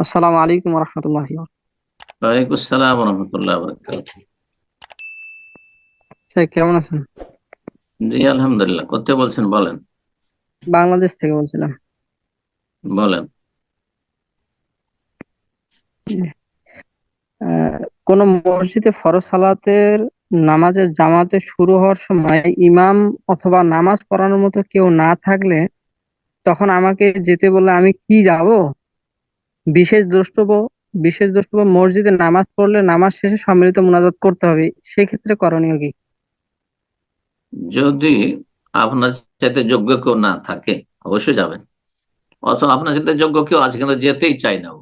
আসসালামু আলাইকুম রহমতুল্লাহ। ওয়ালাইকুম আসসালাম রহমতুল্লাহ বরকাতুহু। কেমন আছেন? জি আলহামদুলিল্লাহ। করতে বলছেন বলেন। বাংলাদেশ থেকে বলছিলাম। বলেন। আহ, কোন মসজিদে ফরজ সালাতের নামাজের জামাতে শুরু হওয়ার সময় ইমাম অথবা নামাজ পড়ানোর মতো কেউ না থাকলে তখন আমাকে যেতে বললে আমি কি যাব? বিশেষ দ্রষ্টব্য বিশেষ দ্রষ্টব্য, মসজিদে নামাজ পড়লে নামাজ শেষে সম্মিলিত মুনাজাত করতে হবে, সেক্ষেত্রে করণীয় কি? যদি আপনার চাইতে যোগ্য কেউ না থাকে অবশ্যই যাবেন। অথবা আপনার সাথে যোগ্য কেউ আছে কিন্তু যেতেই চাই না ও,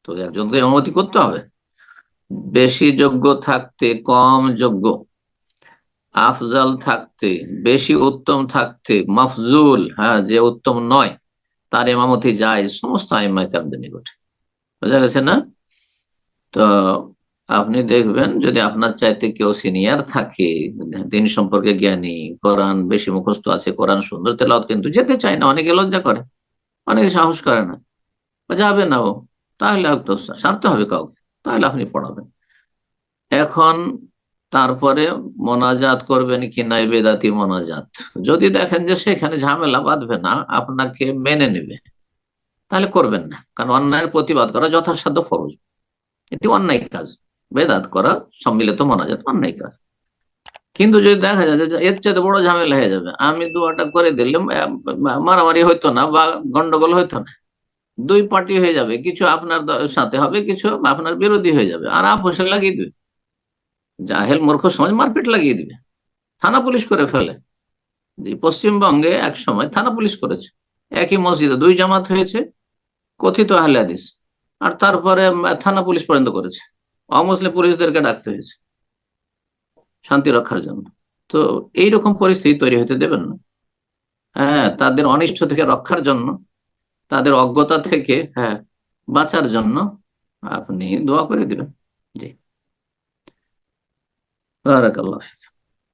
তো একজনকে অনুমতি করতে হবে। বেশি যোগ্য থাকতে কম যোগ্য, আফজাল থাকতে বেশি উত্তম থাকতে মাফজুল, হ্যাঁ, যে উত্তম নয় তার ইমামতি যায় সমস্ত আইম্মায়ে কেরামদের নিকটে। বোঝা গেছে না? তো আপনি দেখবেন যদি আপনার চাইতে কেউ সিনিয়র থাকে, দিন সম্পর্কে জ্ঞানী, কোরআন বেশি মুখস্থ আছে, কোরআন সুন্দর তেলাওয়াত, কিন্তু যেতে চায় না, অনেকে লজ্জা করে, অনেকে সাহস করে না বা যাবে না ও, তাহলে তো সারতে হবে কাউকে, তাহলে আপনি পড়াবেন। এখন তারপরে মোনাজাত করবেন কি নাই, বেদাতি মোনাজাত। যদি দেখেন যে সেখানে ঝামেলা বাঁধবে না, আপনাকে মেনে নেবে, তাহলে করবেন না, কারণ অন্যায়ের প্রতিবাদ করা যথাসাধ্য ফরজ। এটি অন্যায় কাজ, বেদাত করা, সম্মিলিত মোনাজাত অন্যায় কাজ। কিন্তু যদি দেখা যায় যে এর চাইতে বড় ঝামেলা হয়ে যাবে, আমি দুয়াটা করে দিলাম, মারামারি হইতো না বা গন্ডগোল হইতো না, দুই পার্টি হয়ে যাবে, কিছু আপনার সাথে হবে, কিছু আপনার বিরোধী হয়ে যাবে, আর আপোষে লাগিয়ে দিবে, জাহেল মূর্খ সমাজ মারপিট লাগিয়ে দিবে, থানা পুলিশ করে ফেলে। যে পশ্চিমবঙ্গে এক সময় থানা পুলিশ করেছে, একই মসজিদে দুই জামাত হয়েছে, কথিত আহলে হাদিস, আর তারপরে থানা পুলিশ পর্যন্ত করেছে, অমুসলিম পুলিশদেরকে ডাকতে হয়েছে শান্তি রক্ষার জন্য। তো এইরকম পরিস্থিতি তৈরি হতে দেবেন না। হ্যাঁ, তাদের অনিষ্ট থেকে রক্ষার জন্য, তাদের অজ্ঞতা থেকে, হ্যাঁ, বাঁচার জন্য আপনি দোয়া করে দিবেন। জি, বারাকাল্লাহ।